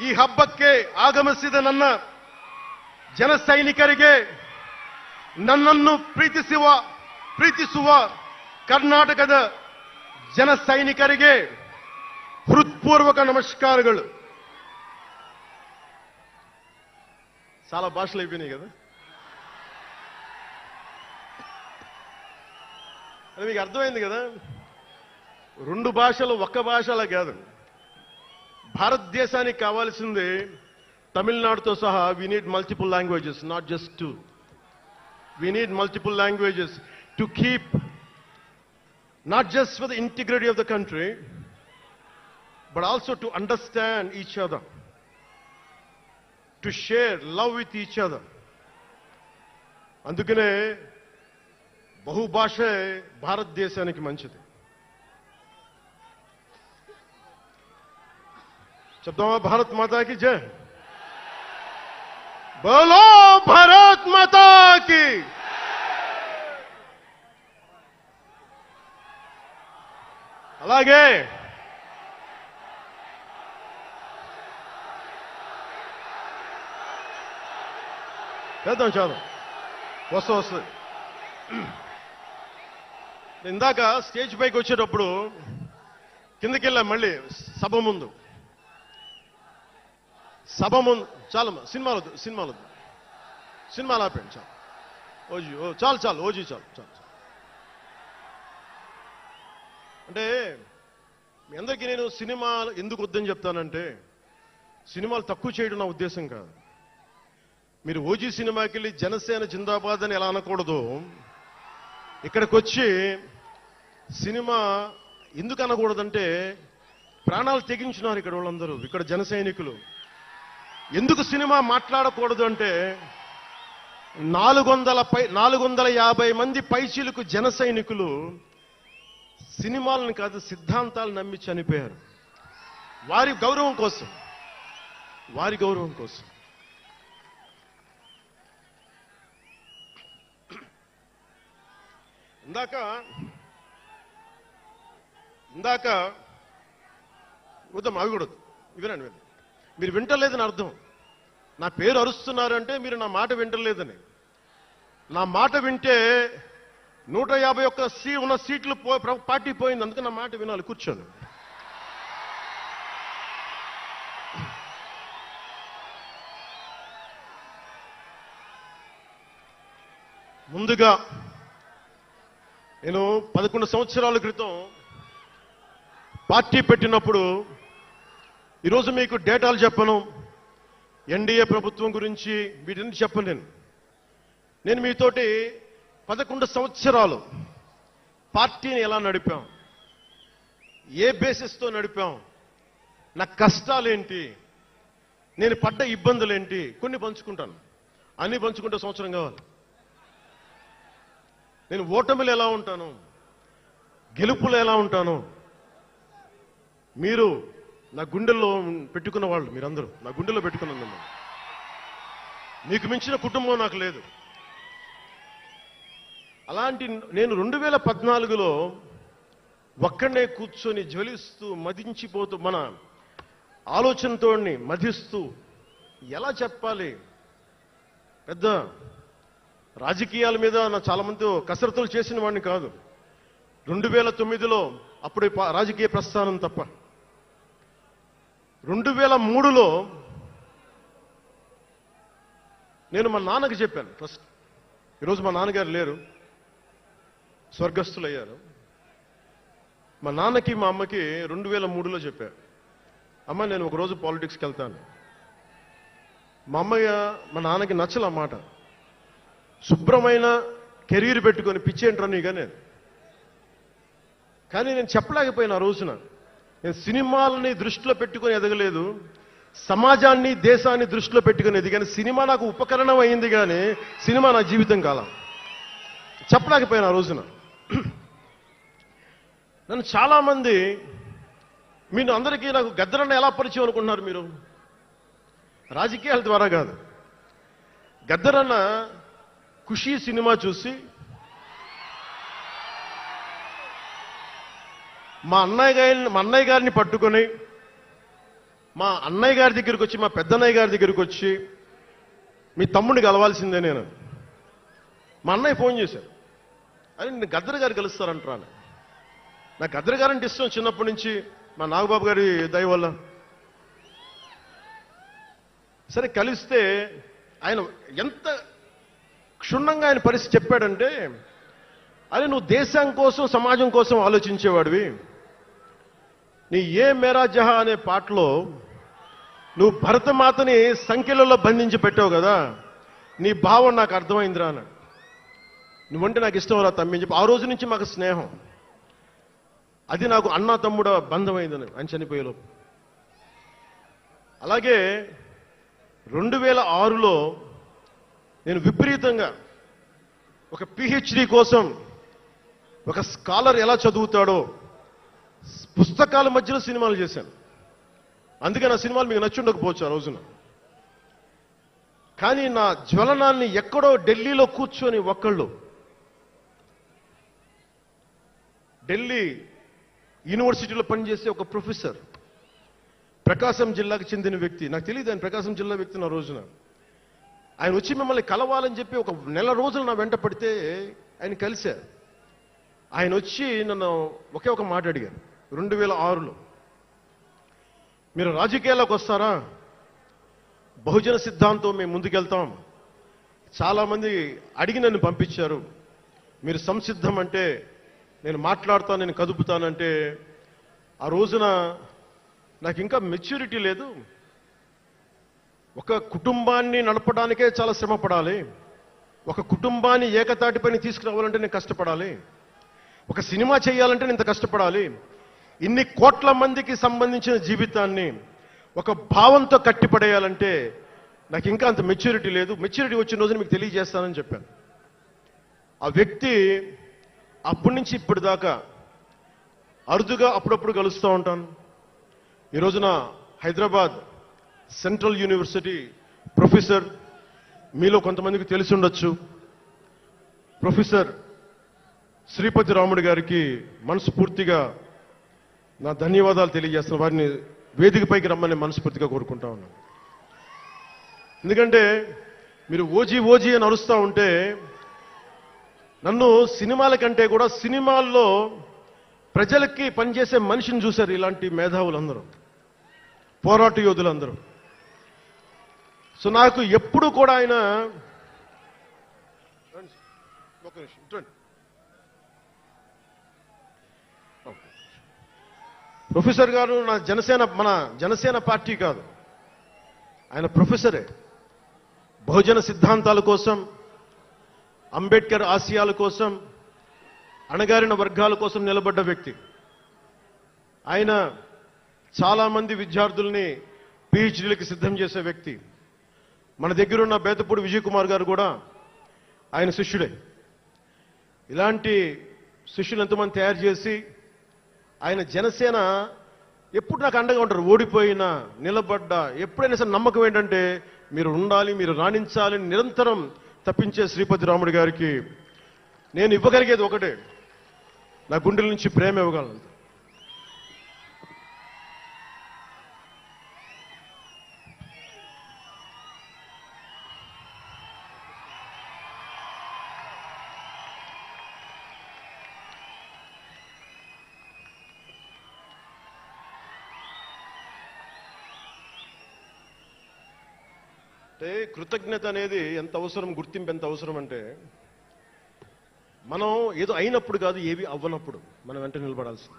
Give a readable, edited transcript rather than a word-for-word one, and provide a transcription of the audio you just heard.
ಈ ಹಬ್ಬಕ್ಕೆ ಆಗಮಿಸಿದ ನನ್ನ ಜನ ಸೈನಿಕರಿಗೆ, ನನ್ನನ್ನು ಪ್ರೀತಿಸುವ ಕರ್ನಾಟಕದ ಜನ ಸೈನಿಕರಿಗೆ హృత్పూర్వక నమస్కారాలు. చాలా భాషలు అయిపోయినాయి కదా. అది మీకు అర్థమైంది కదా. రెండు భాషలు ఒక్క భాష అలా కాదు. భారతదేశానికి కావాల్సింది తమిళనాడుతో సహా we need multiple languages, not just two. We need multiple languages to keep, not just for the integrity of the country, but also to understand each other, to share love with each other. అందుకనే బహుభాష భారతదేశానికి మంచిది. చెప్తామా? భారత్ మాతాకి జై. బోలో భారత్ మాతాకి. అలాగే చేద్దాం. చాలా వస్తుంది. ఇందాక స్టేజ్ పైకి వచ్చేటప్పుడు కిందకి వెళ్ళాం. మళ్ళీ సభ ముందు చాలా సినిమాలు ఆపండి. చాలు ఓజీ చాలు. అంటే మీ అందరికీ నేను సినిమాలు ఎందుకు వద్దని చెప్తానంటే, సినిమాలు తక్కువ చేయడం నా ఉద్దేశం కాదు. మీరు ఓజీ సినిమాకి వెళ్ళి జనసేన జిందాబాద్ అని ఎలా అనకూడదు, ఇక్కడికి వచ్చి సినిమా ఎందుకు అనకూడదంటే, ప్రాణాలు తెగించినారు ఇక్కడ వాళ్ళందరూ, ఇక్కడ జన సైనికులు. ఎందుకు సినిమా మాట్లాడకూడదు అంటే, 450 మంది పైచీలకు జన సైనికులు సినిమాలను కాదు సిద్ధాంతాలు నమ్మి చనిపోయారు. వారి గౌరవం కోసం. ఇందాక వద్దాం, అవి కూడా వినండి. మీరు వింటలేదని అర్థం. నా పేరు అరుస్తున్నారంటే మీరు నా మాట వింటలేదని. నా మాట వింటే 151 ఉన్న సీట్లు పార్టీ పోయింది. అందుకే నా మాట వినాలి. కూర్చోండి. ముందుగా నేను 11 సంవత్సరాల క్రితం పార్టీ పెట్టినప్పుడు, ఈరోజు మీకు డేటాలు చెప్పను, ఎన్డీఏ ప్రభుత్వం గురించి వీటిని చెప్పను. నేను మీతోటి 11 సంవత్సరాలు పార్టీని ఎలా నడిపాం, ఏ బేసిస్తో నడిపాం, నా కష్టాలేంటి, నేను పడ్డ ఇబ్బందులేంటి, కొన్ని పంచుకుంటాను. అన్ని పంచుకుంటే సంవత్సరం కావాలి. నేను ఓటమిలు ఎలా ఉంటాను, గెలుపులు ఎలా ఉంటాను, మీరు నా గుండెల్లో పెట్టుకున్న వాళ్ళు, మీరందరూ నా గుండెల్లో పెట్టుకున్నాను. మీకు మించిన కుటుంబం నాకు లేదు. అలాంటి నేను 2014లో ఒక్కడనే కూర్చొని జ్వలిస్తూ మదించిపోతూ మన ఆలోచనతో మధిస్తూ ఎలా చెప్పాలి, పెద్ద రాజకీయాల మీద నా చాలా మంది కసరత్తులు చేసిన వాడిని కాదు. 2009లో అప్పుడు రాజకీయ ప్రస్థానం తప్ప. 2003లో నేను మా నాన్నకి చెప్పాను ఫస్ట్. ఈరోజు మా నాన్నగారు లేరు, స్వర్గస్థులయ్యారు. మా నాన్నకి మా అమ్మకి 2003లో చెప్పారు, అమ్మ నేను ఒకరోజు పాలిటిక్స్కి వెళ్తాను. మా నాన్నకి నచ్చల మాట. శుభ్రమైన కెరీర్ పెట్టుకొని పిచ్చేంట్రా నీగానే. కానీ నేను చెప్పలేకపోయినా. ఆ రోజున నేను సినిమాలని దృష్టిలో పెట్టుకొని ఎదగలేదు, సమాజాన్ని దేశాన్ని దృష్టిలో పెట్టుకొని ఎదిగాను. సినిమా నాకు ఉపకరణం అయింది కానీ సినిమా నా జీవితం కాలం. చెప్పలేకపోయినా ఆ రోజున. నన్ను చాలామంది, మీరు అందరికీ నాకు గద్దరన్న ఎలా పరిచయం అనుకుంటున్నారు మీరు? రాజకీయాల ద్వారా కాదు. గద్దరన్న ఖుషీ సినిమా చూసి మా అన్నయ్య గారిని పట్టుకొని మా అన్నయ్య గారి దగ్గరికి వచ్చి, మా పెద్దన్నయ్య గారి దగ్గరికి వచ్చి, మీ తమ్ముడిని కలవాల్సిందే నేను. మా అన్నయ్య ఫోన్ చేశారు, అని నేను గద్దర్ గారు కలుస్తారంటాను. నాకు గద్దర్ గారు అంటే ఇష్టం చిన్నప్పటి నుంచి, మా నాగబాబు గారి దయ వల్ల. సరే కలిస్తే ఆయన ఎంత క్షుణ్ణంగా ఆయన పరిస్థితి చెప్పాడంటే, అరే నువ్వు దేశం కోసం సమాజం కోసం ఆలోచించేవాడివి, నీ ఏ మేరా జహా అనే పాటలో నువ్వు భరతమాతని సంఖ్యలలో బంధించి పెట్టావు కదా, నీ భావం నాకు అర్థమైందిరా అన్నాడు. నువ్వంటే నాకు ఇష్టం రా తమ్మి అని చెప్పి ఆ రోజు నుంచి మాకు స్నేహం, అది నాకు అన్నా తమ్ముడ బంధమైందని ఆయన చనిపోయేలోపు. అలాగే 2006లో నేను విపరీతంగా ఒక పిహెచ్డి కోసం ఒక స్కాలర్ ఎలా చదువుతాడో పుస్తకాల మధ్యలో సినిమాలు చేశాను. అందుకే నా సినిమాలు మీకు నచ్చి ఉండకపోవచ్చు ఆ రోజున. కానీ నా జ్వలనాన్ని ఎక్కడో ఢిల్లీలో కూర్చొని ఒక్కళ్ళు, ఢిల్లీ యూనివర్సిటీలో పనిచేసే ఒక ప్రొఫెసర్, ప్రకాశం జిల్లాకు చెందిన వ్యక్తి, నాకు తెలియదు ఆయన ప్రకాశం జిల్లా వ్యక్తి. నా రోజున ఆయన వచ్చి మిమ్మల్ని కలవాలని చెప్పి ఒక నెల రోజులు నా వెంట పడితే ఆయన కలిశారు. ఆయన వచ్చి నన్ను ఒకే ఒక మాట అడిగారు 2006లో, మీరు రాజకీయాల్లోకి వస్తారా? బహుజన సిద్ధాంతం మేము ముందుకెళ్తాం, చాలామంది అడిగి నన్ను పంపించారు, మీరు సంసిద్ధం అంటే నేను మాట్లాడతాను, నేను కదుపుతానంటే, ఆ రోజున నాకు ఇంకా మెచ్యూరిటీ లేదు. ఒక కుటుంబాన్ని నడపడానికే చాలా శ్రమ పడాలి, ఒక కుటుంబాన్ని ఏకతాటిపైన తీసుకురావాలంటే నేను కష్టపడాలి, ఒక సినిమా చేయాలంటే నేను ఇంత కష్టపడాలి, ఇన్ని కోట్ల మందికి సంబంధించిన జీవితాన్ని ఒక భావంతో కట్టిపడేయాలంటే నాకు ఇంకా అంత మెచ్యూరిటీ లేదు, మెచ్యూరిటీ వచ్చిన రోజున మీకు తెలియజేస్తానని చెప్పాను. ఆ వ్యక్తి అప్పటి నుంచి ఇప్పటిదాకా అరుదుగా అప్పుడప్పుడు కలుస్తూ ఉంటాను. ఈ రోజున హైదరాబాద్ సెంట్రల్ యూనివర్సిటీ ప్రొఫెసర్, మీలో కొంతమందికి తెలిసి ఉండొచ్చు, ప్రొఫెసర్ శ్రీపతి రాముడు గారికి మనస్ఫూర్తిగా నా ధన్యవాదాలు తెలియజేస్తున్న, వారిని వేదికపైకి రమ్మని మనస్ఫూర్తిగా కోరుకుంటా ఉన్నాను. ఎందుకంటే మీరు ఓజీ ఓజీ అని అరుస్తూ ఉంటే, నన్ను సినిమాల కంటే కూడా సినిమాల్లో ప్రజలకి పనిచేసే మనిషిని చూశారు ఇలాంటి మేధావులందరూ, పోరాట యోధులందరూ. సో నాకు ఎప్పుడు కూడా ఆయన ప్రొఫెసర్ గారు మన జనసేన పార్టీ కాదు, ఆయన ప్రొఫెసరే. బహుజన సిద్ధాంతాల కోసం, అంబేద్కర్ ఆశయాల కోసం, అణగారిన వర్గాల కోసం నిలబడ్డ వ్యక్తి. ఆయన చాలామంది విద్యార్థుల్ని పిహెచ్డీలకి సిద్ధం చేసే వ్యక్తి. మన దగ్గరున్న బేతపూడి విజయ్ కుమార్ గారు కూడా ఆయన శిష్యుడే. ఇలాంటి శిష్యులు ఎంతమంది తయారు చేసి ఆయన జనసేన ఎప్పుడు నాకు అండగా ఉంటారు, ఓడిపోయినా నిలబడ్డా. ఎప్పుడైనా సరే నమ్మకం ఏంటంటే మీరు ఉండాలి, మీరు రాణించాలి నిరంతరం తప్పించే శ్రీపతి రాముడు గారికి నేను ఇవ్వగలిగేది ఒకటే, నా గుండెల నుంచి ప్రేమ ఇవ్వగలను. అంటే కృతజ్ఞత అనేది ఎంత అవసరం, గుర్తింపు ఎంత అవసరం అంటే, మనం ఏదో అయినప్పుడు కాదు, ఏవి అవ్వనప్పుడు మనం వెంట నిలబడాల్సింది.